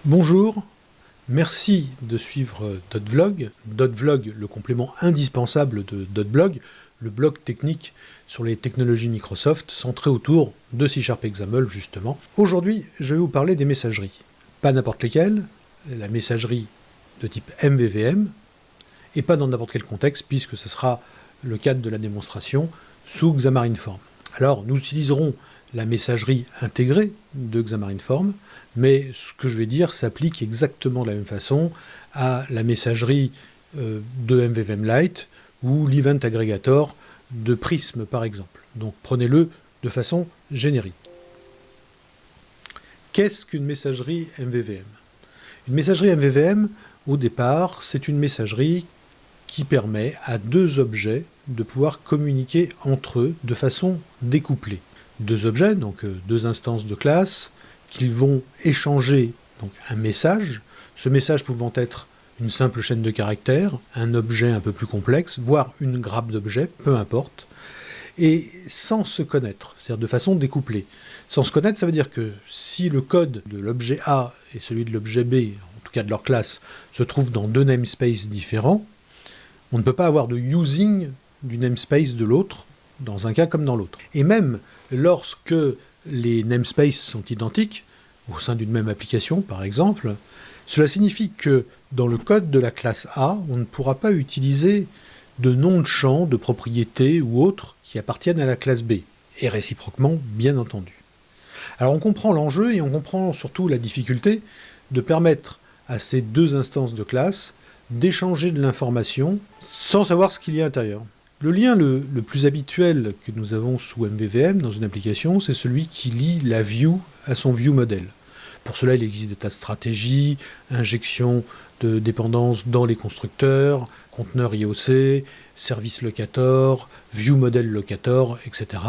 Bonjour, merci de suivre Dotevlog. Dotevlog, le complément indispensable de Dotblog, le blog technique sur les technologies Microsoft, centré autour de C# XAML justement. Aujourd'hui, je vais vous parler des messageries. Pas n'importe lesquelles, la messagerie de type MVVM, et pas dans n'importe quel contexte, puisque ce sera le cadre de la démonstration sous Xamarin.Form. Alors, nous utiliserons la messagerie intégrée de Xamarin.Form, mais ce que je vais dire s'applique exactement de la même façon à la messagerie de MVVM Lite ou l'Event Aggregator de Prism par exemple. Donc prenez-le de façon générique. Qu'est-ce qu'une messagerie MVVM? Une messagerie MVVM, au départ, c'est une messagerie qui permet à deux objets de pouvoir communiquer entre eux de façon découplée. Deux objets, donc deux instances de classe, qui vont échanger donc, un message, ce message pouvant être une simple chaîne de caractères, un objet un peu plus complexe, voire une grappe d'objets, peu importe, et sans se connaître, c'est-à-dire de façon découplée. Sans se connaître, ça veut dire que si le code de l'objet A et celui de l'objet B, en tout cas de leur classe, se trouvent dans deux namespaces différents, on ne peut pas avoir de using du namespace de l'autre, dans un cas comme dans l'autre. Et même lorsque les namespaces sont identiques, au sein d'une même application par exemple, cela signifie que dans le code de la classe A, on ne pourra pas utiliser de noms de champs, de propriétés ou autres qui appartiennent à la classe B, et réciproquement, bien entendu. Alors on comprend l'enjeu et on comprend surtout la difficulté de permettre à ces deux instances de classe d'échanger de l'information sans savoir ce qu'il y a à l'intérieur. Le lien le plus habituel que nous avons sous MVVM dans une application, c'est celui qui lie la view à son view model. Pour cela, il existe des tas de stratégies, injection de dépendances dans les constructeurs, conteneur IOC, service locator, view model locator, etc.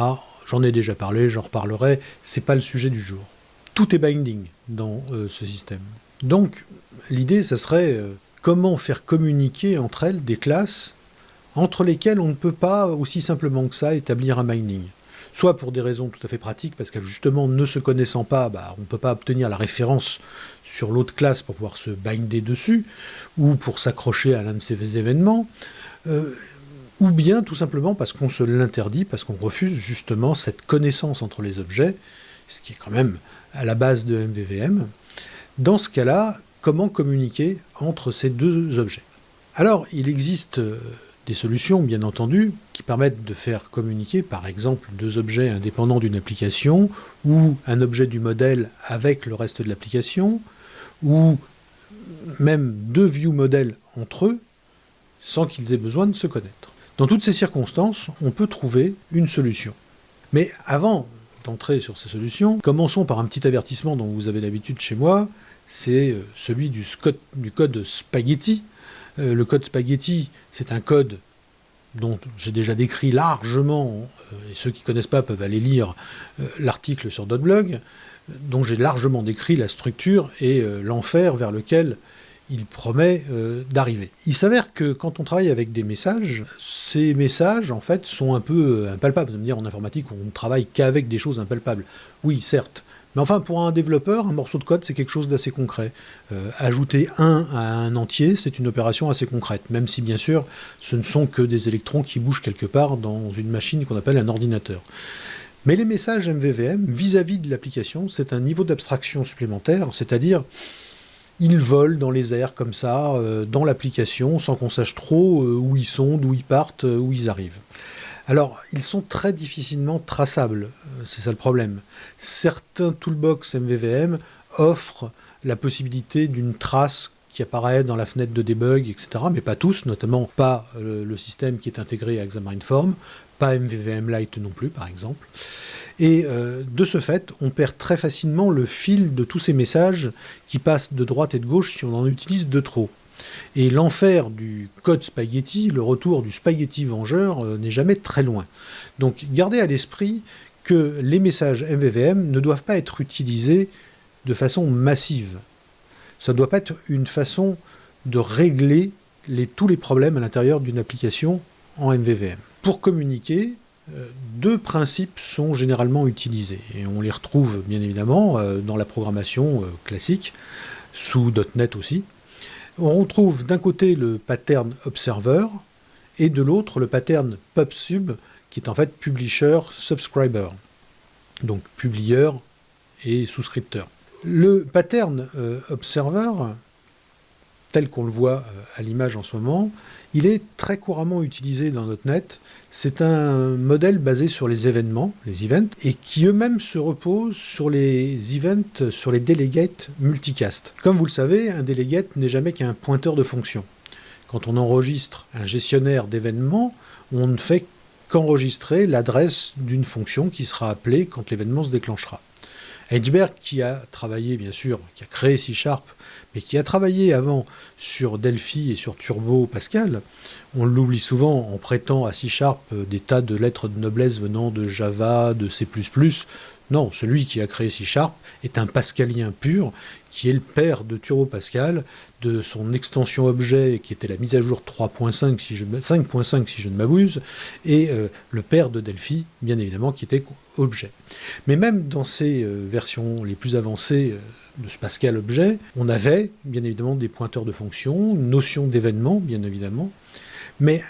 J'en ai déjà parlé, j'en reparlerai, c'est pas le sujet du jour. Tout est binding dans ce système. Donc, l'idée, ça serait comment faire communiquer entre elles des classes entre lesquelles on ne peut pas aussi simplement que ça établir un binding. Soit pour des raisons tout à fait pratiques, parce que justement, ne se connaissant pas, on ne peut pas obtenir la référence sur l'autre classe pour pouvoir se binder dessus, ou pour s'accrocher à l'un de ces événements, ou bien tout simplement parce qu'on se l'interdit, parce qu'on refuse justement cette connaissance entre les objets, ce qui est quand même à la base de MVVM. Dans ce cas-là, comment communiquer entre ces deux objets? Alors, il existe des solutions, bien entendu, qui permettent de faire communiquer, par exemple, deux objets indépendants d'une application, ou un objet du modèle avec le reste de l'application, ou même deux view modèles entre eux, sans qu'ils aient besoin de se connaître. Dans toutes ces circonstances, on peut trouver une solution. Mais avant d'entrer sur ces solutions, commençons par un petit avertissement dont vous avez l'habitude chez moi, c'est celui du code Spaghetti. Le code Spaghetti, c'est un code dont j'ai déjà décrit largement, et ceux qui ne connaissent pas peuvent aller lire l'article sur Dotblog, dont j'ai largement décrit la structure et l'enfer vers lequel il promet d'arriver. Il s'avère que quand on travaille avec des messages, ces messages, en fait, sont un peu impalpables. Vous allez me dire, en informatique, on ne travaille qu'avec des choses impalpables. Oui, certes. Mais enfin, pour un développeur, un morceau de code, c'est quelque chose d'assez concret. Ajouter 1 à un entier, c'est une opération assez concrète, même si, bien sûr, ce ne sont que des électrons qui bougent quelque part dans une machine qu'on appelle un ordinateur. Mais les messages MVVM, vis-à-vis de l'application, c'est un niveau d'abstraction supplémentaire, c'est-à-dire ils volent dans les airs comme ça, dans l'application, sans qu'on sache trop où ils sont, d'où ils partent, où ils arrivent. Alors, ils sont très difficilement traçables, c'est ça le problème. Certains toolbox MVVM offrent la possibilité d'une trace qui apparaît dans la fenêtre de debug, etc., mais pas tous, notamment pas le système qui est intégré à Xamarin.Form, pas MVVM Lite non plus, par exemple. Et de ce fait, on perd très facilement le fil de tous ces messages qui passent de droite et de gauche si on en utilise de trop. Et l'enfer du code spaghetti, le retour du spaghetti vengeur, n'est jamais très loin. Donc gardez à l'esprit que les messages MVVM ne doivent pas être utilisés de façon massive. Ça ne doit pas être une façon de régler tous les problèmes à l'intérieur d'une application en MVVM. Pour communiquer, deux principes sont généralement utilisés, et on les retrouve bien évidemment dans la programmation classique. sous .NET aussi. On retrouve d'un côté le pattern Observer et de l'autre le pattern PubSub qui est en fait Publisher Subscriber, donc publieur et souscripteur. Le pattern Observer, tel qu'on le voit à l'image en ce moment, il est très couramment utilisé dans .NET. C'est un modèle basé sur les événements, les events, et qui eux-mêmes se reposent sur les events, sur les delegates multicast. Comme vous le savez, un delegate n'est jamais qu'un pointeur de fonction. Quand on enregistre un gestionnaire d'événements, on ne fait qu'enregistrer l'adresse d'une fonction qui sera appelée quand l'événement se déclenchera. Edgeberg, qui a travaillé, bien sûr, qui a créé C#, mais qui a travaillé avant sur Delphi et sur Turbo Pascal, on l'oublie souvent en prêtant à C# des tas de lettres de noblesse venant de Java, de C++. Non, celui qui a créé C# est un pascalien pur, qui est le père de Turbo Pascal, de son extension objet, qui était la mise à jour 5.5 si je ne m'abuse, et le père de Delphi, bien évidemment, qui était objet. Mais même dans ces versions les plus avancées de ce Pascal objet, on avait bien évidemment des pointeurs de fonction, une notion d'événement, bien évidemment, mais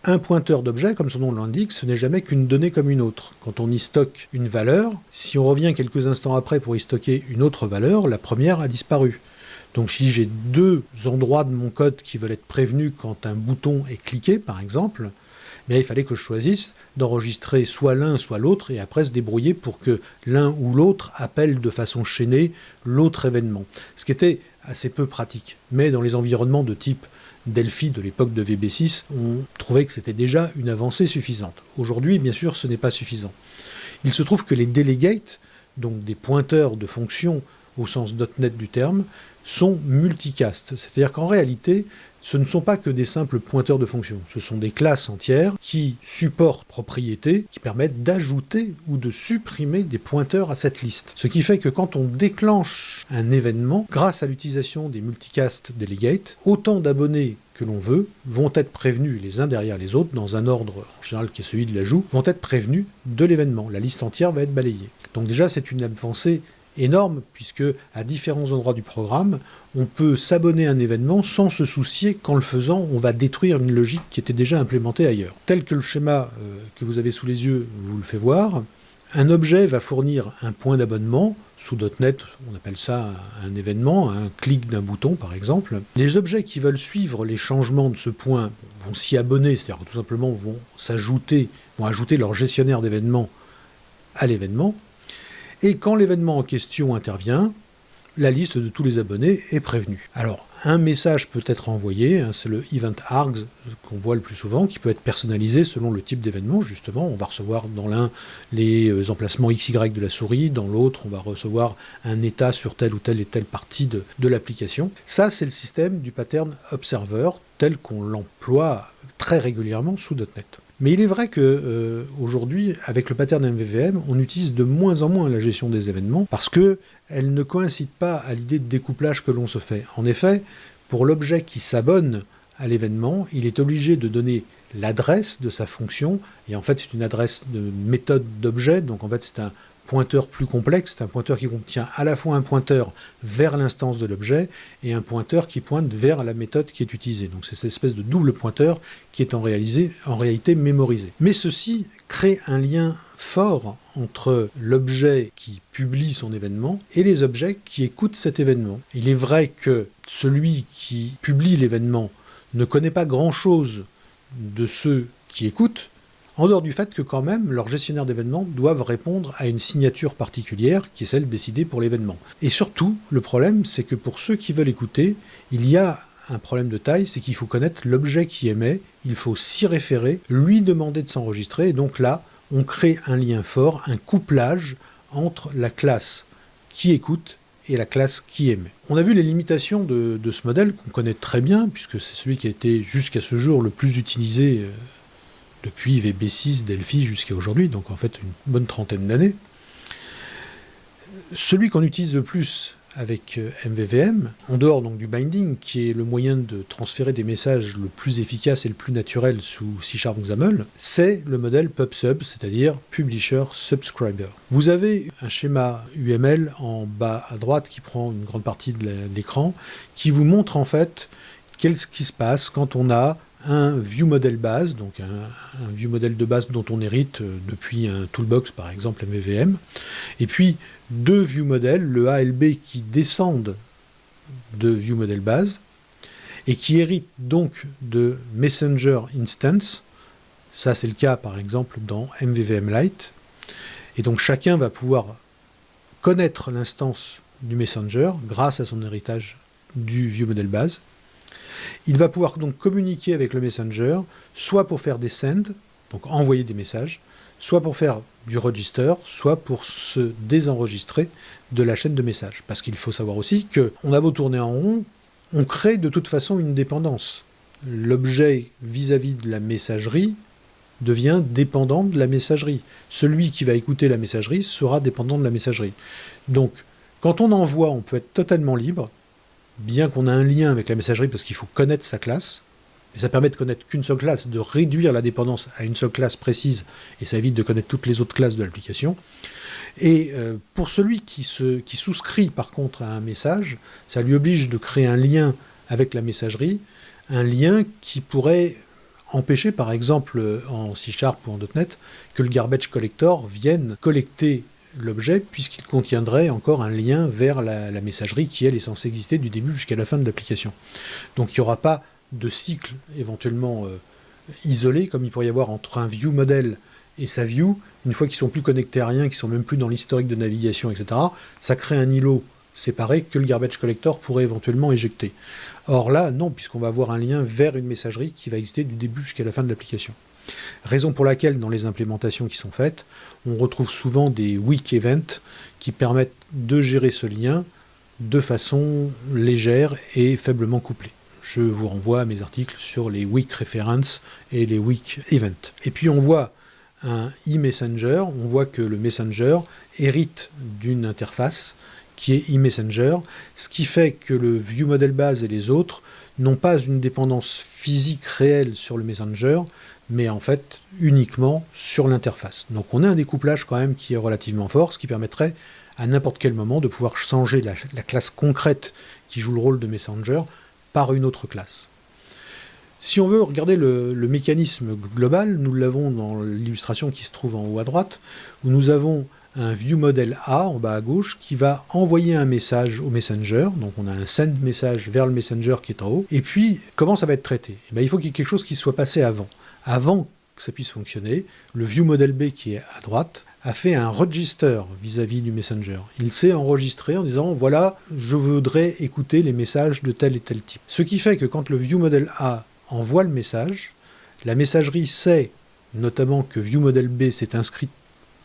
un pointeur d'objet, comme son nom l'indique, ce n'est jamais qu'une donnée comme une autre. Quand on y stocke une valeur, si on revient quelques instants après pour y stocker une autre valeur, la première a disparu. Donc si j'ai deux endroits de mon code qui veulent être prévenus quand un bouton est cliqué, par exemple, il fallait que je choisisse d'enregistrer soit l'un, soit l'autre, et après se débrouiller pour que l'un ou l'autre appelle de façon chaînée l'autre événement. Ce qui était assez peu pratique. Mais dans les environnements de type Delphi de l'époque de VB6, on trouvait que c'était déjà une avancée suffisante. Aujourd'hui, bien sûr, ce n'est pas suffisant. Il se trouve que les delegates, donc des pointeurs de fonctions au sens .NET du terme, sont multicast. C'est-à-dire qu'en réalité, ce ne sont pas que des simples pointeurs de fonctions. Ce sont des classes entières qui supportent propriétés qui permettent d'ajouter ou de supprimer des pointeurs à cette liste. Ce qui fait que quand on déclenche un événement, grâce à l'utilisation des multicast delegates, autant d'abonnés que l'on veut vont être prévenus les uns derrière les autres, dans un ordre en général qui est celui de l'ajout, vont être prévenus de l'événement. La liste entière va être balayée. Donc déjà, c'est une avancée énorme, puisque à différents endroits du programme, on peut s'abonner à un événement sans se soucier qu'en le faisant, on va détruire une logique qui était déjà implémentée ailleurs. Tel que le schéma que vous avez sous les yeux vous le fait voir, un objet va fournir un point d'abonnement. Sous .NET, on appelle ça un événement, un clic d'un bouton par exemple. Les objets qui veulent suivre les changements de ce point vont s'y abonner, c'est-à-dire que tout simplement vont ajouter leur gestionnaire d'événements à l'événement. Et quand l'événement en question intervient, la liste de tous les abonnés est prévenue. Alors, un message peut être envoyé, c'est le event args qu'on voit le plus souvent, qui peut être personnalisé selon le type d'événement, justement. On va recevoir dans l'un les emplacements XY de la souris, dans l'autre, on va recevoir un état sur telle ou telle et telle partie de l'application. Ça, c'est le système du pattern Observer, tel qu'on l'emploie très régulièrement sous .NET. Mais il est vrai que aujourd'hui, avec le pattern MVVM, on utilise de moins en moins la gestion des événements parce qu'elle ne coïncide pas à l'idée de découplage que l'on se fait. En effet, pour l'objet qui s'abonne à l'événement, il est obligé de donner l'adresse de sa fonction, et en fait c'est une adresse de méthode d'objet, donc en fait c'est un pointeur plus complexe, c'est un pointeur qui contient à la fois un pointeur vers l'instance de l'objet et un pointeur qui pointe vers la méthode qui est utilisée. Donc c'est cette espèce de double pointeur qui est en réalité mémorisé. Mais ceci crée un lien fort entre l'objet qui publie son événement et les objets qui écoutent cet événement. Il est vrai que celui qui publie l'événement ne connaît pas grand-chose de ceux qui écoutent, en dehors du fait que quand même, leurs gestionnaires d'événements doivent répondre à une signature particulière, qui est celle décidée pour l'événement. Et surtout, le problème, c'est que pour ceux qui veulent écouter, il y a un problème de taille, c'est qu'il faut connaître l'objet qui émet, il faut s'y référer, lui demander de s'enregistrer, et donc là, on crée un lien fort, un couplage entre la classe qui écoute et la classe qui émet. On a vu les limitations de ce modèle, qu'on connaît très bien, puisque c'est celui qui a été jusqu'à ce jour le plus utilisé depuis VB6, Delphi jusqu'à aujourd'hui, donc en fait une bonne trentaine d'années. Celui qu'on utilise le plus avec MVVM, en dehors donc du binding, qui est le moyen de transférer des messages le plus efficace et le plus naturel sous C# XAML, c'est le modèle PubSub, c'est-à-dire Publisher Subscriber. Vous avez un schéma UML en bas à droite qui prend une grande partie de l'écran, qui vous montre en fait qu'est-ce qui se passe quand on a un view model base, donc un view model de base dont on hérite depuis un toolbox par exemple MVVM, et puis deux view models, le A et le B, qui descendent de view model base et qui héritent donc de Messenger Instance. Ça c'est le cas par exemple dans MVVM Lite, et donc chacun va pouvoir connaître l'instance du Messenger grâce à son héritage du view model base. Il va pouvoir donc communiquer avec le Messenger, soit pour faire des send, donc envoyer des messages, soit pour faire du register, soit pour se désenregistrer de la chaîne de messages. Parce qu'il faut savoir aussi qu'on a beau tourner en rond, on crée de toute façon une dépendance. L'objet vis-à-vis de la messagerie devient dépendant de la messagerie. Celui qui va écouter la messagerie sera dépendant de la messagerie. Donc, quand on envoie, on peut être totalement libre, bien qu'on a un lien avec la messagerie parce qu'il faut connaître sa classe, et ça permet de connaître qu'une seule classe, de réduire la dépendance à une seule classe précise, et ça évite de connaître toutes les autres classes de l'application. Et pour celui qui souscrit par contre à un message, ça lui oblige de créer un lien avec la messagerie, un lien qui pourrait empêcher par exemple en C# ou en .NET que le garbage collector vienne collecter l'objet, puisqu'il contiendrait encore un lien vers la messagerie qui, elle, est censée exister du début jusqu'à la fin de l'application. Donc il n'y aura pas de cycle éventuellement isolé, comme il pourrait y avoir entre un view model et sa view, une fois qu'ils ne sont plus connectés à rien, qu'ils ne sont même plus dans l'historique de navigation, etc., ça crée un îlot séparé que le garbage collector pourrait éventuellement éjecter. Or là, non, puisqu'on va avoir un lien vers une messagerie qui va exister du début jusqu'à la fin de l'application. Raison pour laquelle, dans les implémentations qui sont faites, on retrouve souvent des weak events qui permettent de gérer ce lien de façon légère et faiblement couplée. Je vous renvoie à mes articles sur les weak reference et les weak events. Et puis on voit un e-messenger, on voit que le messenger hérite d'une interface qui est e-messenger, ce qui fait que le view model base et les autres n'ont pas une dépendance physique réelle sur le messenger, mais en fait uniquement sur l'interface. Donc on a un découplage quand même qui est relativement fort, ce qui permettrait à n'importe quel moment de pouvoir changer la classe concrète qui joue le rôle de messenger par une autre classe. Si on veut regarder le mécanisme global, nous l'avons dans l'illustration qui se trouve en haut à droite, où nous avons un view model A en bas à gauche qui va envoyer un message au messenger, donc on a un send message vers le messenger qui est en haut, et puis comment ça va être traité? Eh bien, il faut qu'il y ait quelque chose qui soit passé avant. Avant que ça puisse fonctionner, le view model B qui est à droite a fait un register vis-à-vis du messenger. Il s'est enregistré en disant voilà, je voudrais écouter les messages de tel et tel type. Ce qui fait que quand le view model A envoie le message, la messagerie sait notamment que view model B s'est inscrit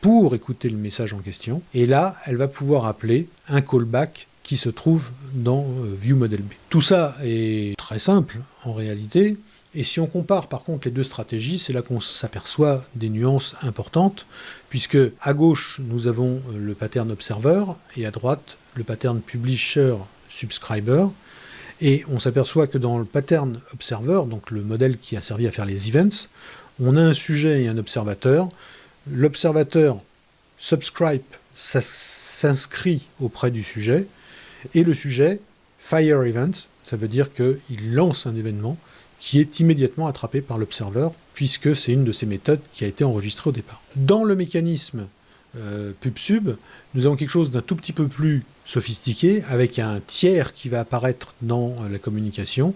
pour écouter le message en question, et là, elle va pouvoir appeler un callback qui se trouve dans view model B. Tout ça est très simple en réalité, et si on compare par contre les deux stratégies, c'est là qu'on s'aperçoit des nuances importantes, puisque à gauche, nous avons le pattern observer, et à droite, le pattern publisher subscriber, et on s'aperçoit que dans le pattern observer, donc le modèle qui a servi à faire les events, on a un sujet et un observateur. L'observateur subscribe, ça s'inscrit auprès du sujet, et le sujet fire event, ça veut dire qu'il lance un événement qui est immédiatement attrapé par l'observer, puisque c'est une de ces méthodes qui a été enregistrée au départ. Dans le mécanisme PubSub, nous avons quelque chose d'un tout petit peu plus sophistiqué, avec un tiers qui va apparaître dans la communication.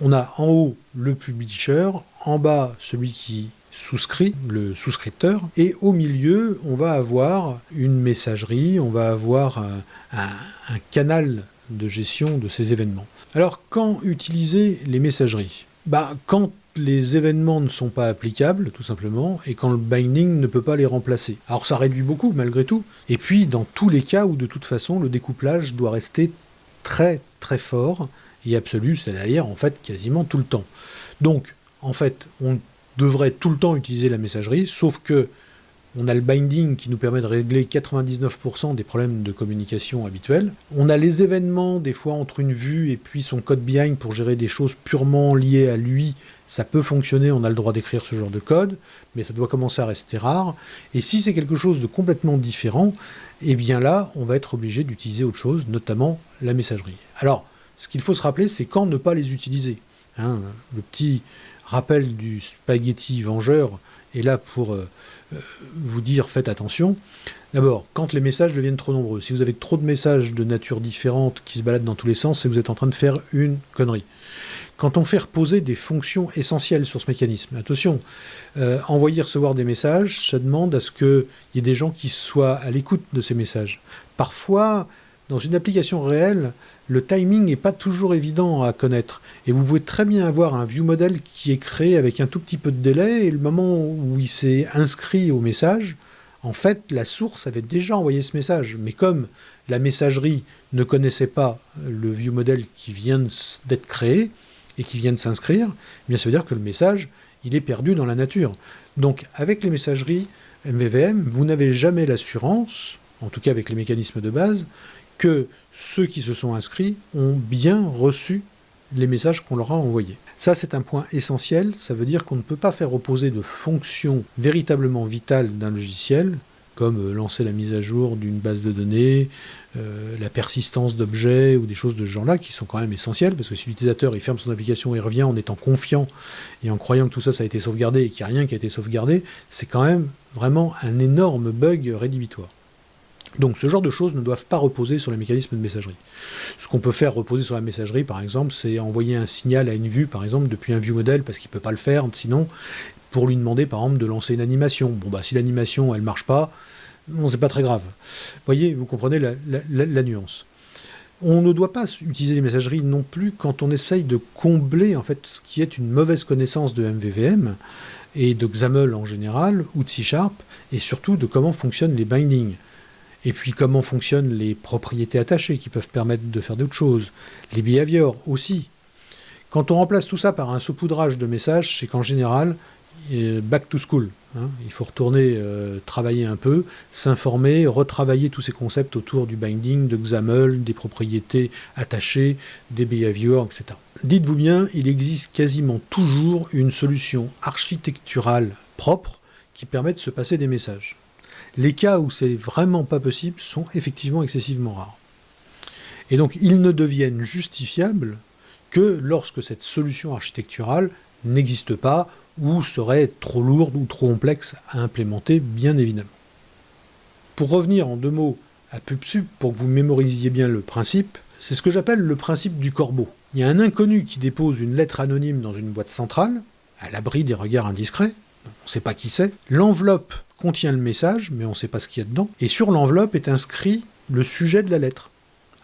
On a en haut le publisher, en bas celui qui souscrit, le souscripteur, et au milieu, on va avoir une messagerie, on va avoir un canal de gestion de ces événements. Alors, quand utiliser les messageries? Quand les événements ne sont pas applicables, tout simplement, et quand le binding ne peut pas les remplacer. Alors ça réduit beaucoup, malgré tout. Et puis, dans tous les cas où, de toute façon, le découplage doit rester très, très fort et absolu, c'est-à-dire, en fait, quasiment tout le temps. Donc, en fait, on devrait tout le temps utiliser la messagerie, sauf que On a le binding qui nous permet de régler 99% des problèmes de communication habituels. On a les événements, des fois entre une vue et puis son code behind pour gérer des choses purement liées à lui. Ça peut fonctionner, on a le droit d'écrire ce genre de code, mais ça doit commencer à rester rare. Et si c'est quelque chose de complètement différent, eh bien là, on va être obligé d'utiliser autre chose, notamment la messagerie. Alors, ce qu'il faut se rappeler, c'est quand ne pas les utiliser. Le petit rappel du spaghetti vengeur est là pour vous dire faites attention. D'abord, quand les messages deviennent trop nombreux, si vous avez trop de messages de nature différente qui se baladent dans tous les sens, c'est que vous êtes en train de faire une connerie. Quand on fait reposer des fonctions essentielles sur ce mécanisme, attention, envoyer, recevoir des messages, ça demande à ce qu'il y ait des gens qui soient à l'écoute de ces messages. Parfois, dans une application réelle, le timing n'est pas toujours évident à connaître. Et vous pouvez très bien avoir un view model qui est créé avec un tout petit peu de délai, et le moment où il s'est inscrit au message, en fait, la source avait déjà envoyé ce message. Mais comme la messagerie ne connaissait pas le view model qui vient d'être créé, et qui vient de s'inscrire, eh bien ça veut dire que le message, il est perdu dans la nature. Donc, avec les messageries MVVM, vous n'avez jamais l'assurance, en tout cas avec les mécanismes de base, que ceux qui se sont inscrits ont bien reçu les messages qu'on leur a envoyés. Ça, c'est un point essentiel. Ça veut dire qu'on ne peut pas faire reposer de fonctions véritablement vitales d'un logiciel, comme lancer la mise à jour d'une base de données, la persistance d'objets ou des choses de ce genre-là, qui sont quand même essentielles, parce que si l'utilisateur il ferme son application et revient en étant confiant et en croyant que tout ça, ça a été sauvegardé et qu'il n'y a rien qui a été sauvegardé, c'est quand même vraiment un énorme bug rédhibitoire. Donc ce genre de choses ne doivent pas reposer sur les mécanismes de messagerie. Ce qu'on peut faire reposer sur la messagerie, par exemple, c'est envoyer un signal à une vue, par exemple, depuis un view model, parce qu'il ne peut pas le faire, sinon, pour lui demander, par exemple, de lancer une animation. Bon, bah, si l'animation, elle ne marche pas, bon, c'est pas très grave. Vous voyez, vous comprenez la nuance. On ne doit pas utiliser les messageries non plus quand on essaye de combler, en fait, ce qui est une mauvaise connaissance de MVVM, et de XAML en général, ou de C#, et surtout de comment fonctionnent les bindings. Et puis comment fonctionnent les propriétés attachées qui peuvent permettre de faire d'autres choses. Les behaviors aussi. Quand on remplace tout ça par un saupoudrage de messages, c'est qu'en général, back to school. Il faut retourner travailler un peu, s'informer, retravailler tous ces concepts autour du binding, de XAML, des propriétés attachées, des behaviors, etc. Dites-vous bien, il existe quasiment toujours une solution architecturale propre qui permet de se passer des messages. Les cas où c'est vraiment pas possible sont effectivement excessivement rares. Et donc ils ne deviennent justifiables que lorsque cette solution architecturale n'existe pas ou serait trop lourde ou trop complexe à implémenter, bien évidemment. Pour revenir en 2 mots à PubSub, pour que vous mémorisiez bien le principe, c'est ce que j'appelle le principe du corbeau. Il y a un inconnu qui dépose une lettre anonyme dans une boîte centrale, à l'abri des regards indiscrets, on ne sait pas qui c'est. L'enveloppe contient le message, mais on ne sait pas ce qu'il y a dedans. Et sur l'enveloppe est inscrit le sujet de la lettre.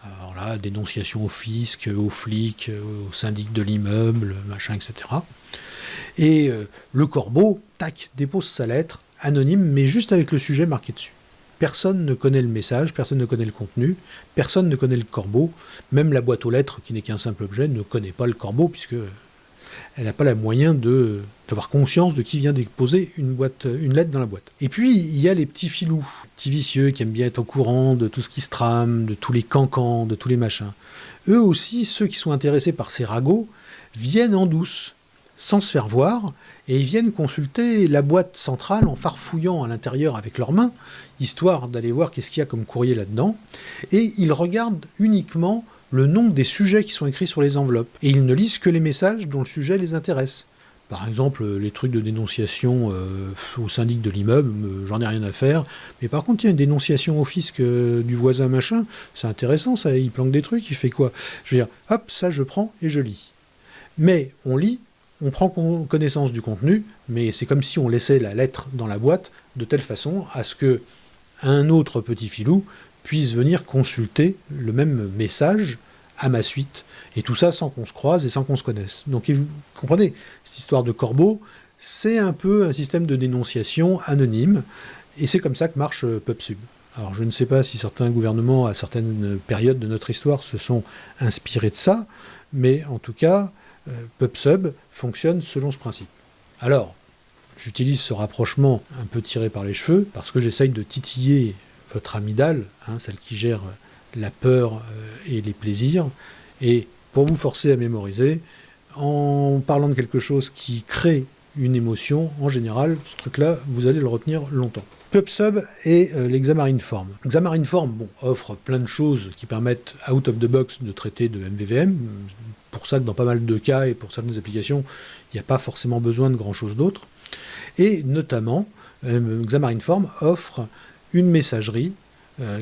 Alors là, dénonciation au fisc, aux flics, au syndic de l'immeuble, machin, etc. Et le corbeau, tac, dépose sa lettre, anonyme, mais juste avec le sujet marqué dessus. Personne ne connaît le message, personne ne connaît le contenu, personne ne connaît le corbeau. Même la boîte aux lettres, qui n'est qu'un simple objet, ne connaît pas le corbeau, puisque elle n'a pas le moyen d'avoir conscience de qui vient déposer une lettre dans la boîte. Et puis, il y a les petits filous, petits vicieux qui aiment bien être au courant de tout ce qui se trame, de tous les cancans, de tous les machins. Eux aussi, ceux qui sont intéressés par ces ragots, viennent en douce, sans se faire voir, et ils viennent consulter la boîte centrale en farfouillant à l'intérieur avec leurs mains, histoire d'aller voir qu'est-ce qu'il y a comme courrier là-dedans, et ils regardent uniquement le nom des sujets qui sont écrits sur les enveloppes. Et ils ne lisent que les messages dont le sujet les intéresse. Par exemple, les trucs de dénonciation au syndic de l'immeuble, j'en ai rien à faire. Mais par contre, il y a une dénonciation au fisc du voisin machin, c'est intéressant, ça, il planque des trucs, il fait quoi? Je veux dire, hop, ça je prends et je lis. Mais on lit, on prend connaissance du contenu, mais c'est comme si on laissait la lettre dans la boîte de telle façon à ce que un autre petit filou puisse venir consulter le même message à ma suite, et tout ça sans qu'on se croise et sans qu'on se connaisse. Donc vous comprenez, cette histoire de corbeau, c'est un peu un système de dénonciation anonyme, et c'est comme ça que marche PubSub. Alors je ne sais pas si certains gouvernements, à certaines périodes de notre histoire, se sont inspirés de ça, mais en tout cas, PubSub fonctionne selon ce principe. Alors, j'utilise ce rapprochement un peu tiré par les cheveux, parce que j'essaye de titiller votre amygdale, celle qui gère la peur et les plaisirs, et pour vous forcer à mémoriser, en parlant de quelque chose qui crée une émotion, en général, ce truc-là, vous allez le retenir longtemps. PubSub et l'Xamarin.Form. Xamarin.Form offre plein de choses qui permettent, out of the box, de traiter de MVVM. Pour ça que dans pas mal de cas et pour certaines applications, il n'y a pas forcément besoin de grand-chose d'autre. Et notamment, Xamarin.Form offre une messagerie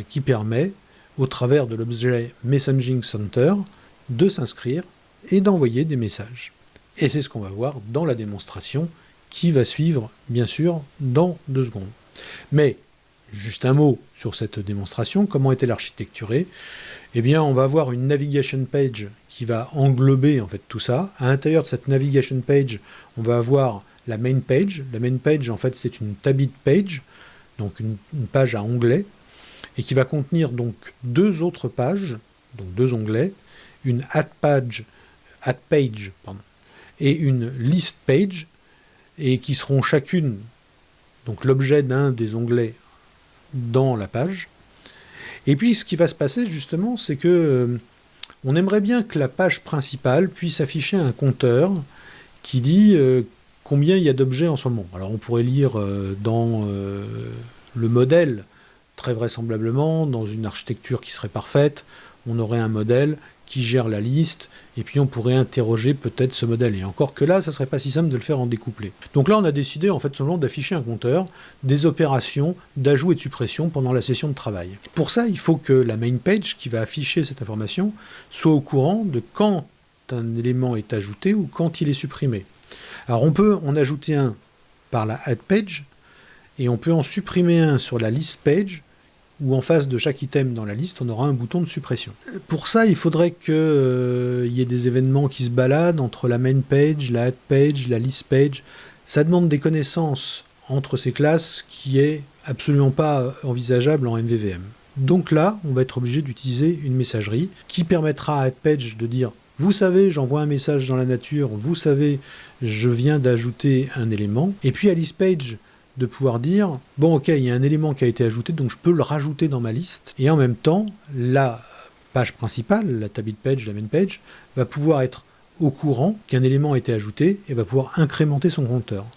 qui permet, au travers de l'objet Messaging Center, de s'inscrire et d'envoyer des messages. Et c'est ce qu'on va voir dans la démonstration qui va suivre, bien sûr, dans 2 secondes. Mais, juste un mot sur cette démonstration, comment est-elle architecturée? Eh bien, on va avoir une navigation page qui va englober en fait tout ça. À l'intérieur de cette navigation page, on va avoir la main page. La main page, en fait, c'est une tabbed page, donc une page à onglets, et qui va contenir donc 2 autres pages, donc 2 onglets, une add page, et une list page, et qui seront chacune donc l'objet d'un des onglets dans la page. Et puis ce qui va se passer justement, c'est que on aimerait bien que la page principale puisse afficher un compteur qui dit combien il y a d'objets en ce moment. Alors on pourrait lire dans le modèle, très vraisemblablement, dans une architecture qui serait parfaite, on aurait un modèle qui gère la liste, et puis on pourrait interroger peut-être ce modèle. Et encore que là, ça serait pas si simple de le faire en découplé. Donc là, on a décidé en fait seulement d'afficher un compteur des opérations d'ajout et de suppression pendant la session de travail. Pour ça, il faut que la main page qui va afficher cette information soit au courant de quand un élément est ajouté ou quand il est supprimé. Alors on peut en ajouter un par la add page, et on peut en supprimer un sur la list page, où en face de chaque item dans la liste, on aura un bouton de suppression. Pour ça, il faudrait qu'il y ait des événements qui se baladent entre la main page, la add page, la list page. Ça demande des connaissances entre ces classes qui est absolument pas envisageable en MVVM. Donc là, on va être obligé d'utiliser une messagerie qui permettra à add page de dire « Vous savez, j'envoie un message dans la nature, vous savez, je viens d'ajouter un élément. » Et puis à list page, de pouvoir dire, bon ok, il y a un élément qui a été ajouté, donc je peux le rajouter dans ma liste, et en même temps, la page principale, la tabbed page, la main page, va pouvoir être au courant qu'un élément a été ajouté, et va pouvoir incrémenter son compteur.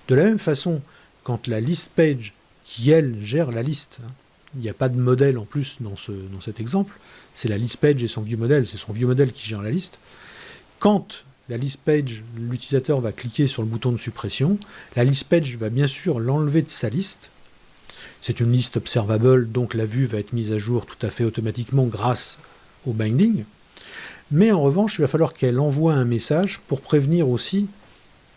De la même façon, quand la list page, qui elle gère la liste, il n'y a pas de modèle en plus dans cet exemple, c'est la list page et son view model, c'est son view model qui gère la liste, quand la list page, l'utilisateur va cliquer sur le bouton de suppression. La list page va bien sûr l'enlever de sa liste. C'est une liste observable, donc la vue va être mise à jour tout à fait automatiquement grâce au binding. Mais en revanche, il va falloir qu'elle envoie un message pour prévenir aussi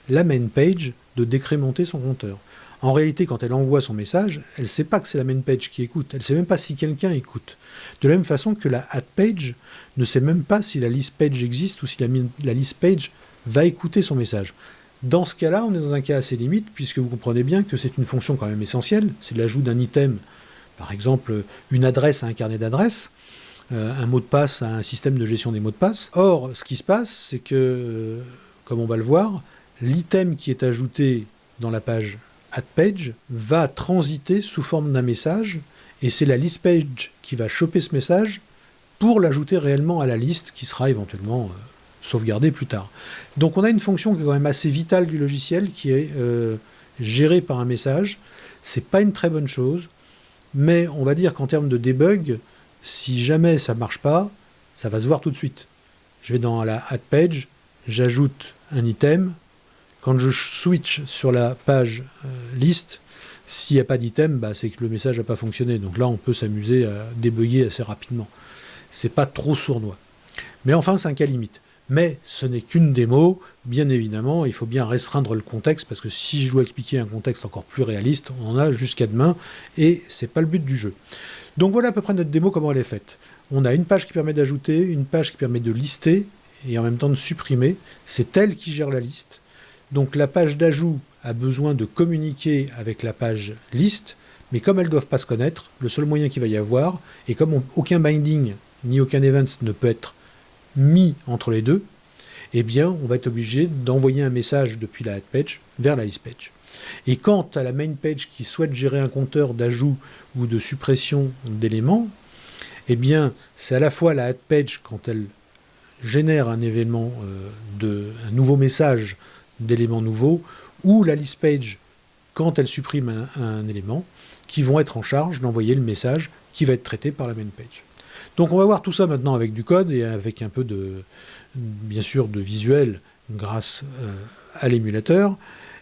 la main page de décrémenter son compteur. En réalité, quand elle envoie son message, elle ne sait pas que c'est la main page qui écoute. Elle ne sait même pas si quelqu'un écoute. De la même façon que la add page ne sait même pas si la list page existe ou si la list page va écouter son message. Dans ce cas-là, on est dans un cas assez limite, puisque vous comprenez bien que c'est une fonction quand même essentielle. C'est l'ajout d'un item, par exemple une adresse à un carnet d'adresses, un mot de passe à un système de gestion des mots de passe. Or, ce qui se passe, c'est que, comme on va le voir, l'item qui est ajouté dans la page add page va transiter sous forme d'un message, et c'est la list page qui va choper ce message pour l'ajouter réellement à la liste qui sera éventuellement sauvegardée plus tard. Donc on a une fonction qui est quand même assez vitale du logiciel qui est gérée par un message. C'est pas une très bonne chose, mais on va dire qu'en termes de debug, si jamais ça marche pas, ça va se voir tout de suite. Je vais dans la add page, j'ajoute un item. Quand je switch sur la page liste, s'il n'y a pas d'item, c'est que le message n'a pas fonctionné. Donc là, on peut s'amuser à débugger assez rapidement. C'est pas trop sournois. Mais enfin, c'est un cas limite. Mais ce n'est qu'une démo. Bien évidemment, il faut bien restreindre le contexte, parce que si je dois expliquer un contexte encore plus réaliste, on en a jusqu'à demain, et c'est pas le but du jeu. Donc voilà à peu près notre démo, comment elle est faite. On a une page qui permet d'ajouter, une page qui permet de lister, et en même temps de supprimer. C'est elle qui gère la liste. Donc la page d'ajout a besoin de communiquer avec la page liste, mais comme elles ne doivent pas se connaître, le seul moyen qu'il va y avoir, et comme aucun binding ni aucun event ne peut être mis entre les deux, eh bien on va être obligé d'envoyer un message depuis la add page vers la list page. Et quant à la main page qui souhaite gérer un compteur d'ajout ou de suppression d'éléments, eh bien, c'est à la fois la add page quand elle génère un événement, un nouveau message d'éléments nouveaux, ou la list page quand elle supprime un élément, qui vont être en charge d'envoyer le message qui va être traité par la main page. Donc on va voir tout ça maintenant avec du code et avec un peu bien sûr, de visuel grâce à l'émulateur.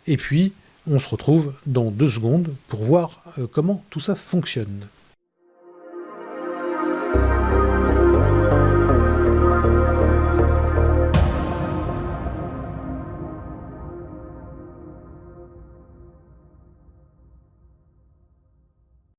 Et puis, on se retrouve dans 2 secondes pour voir comment tout ça fonctionne.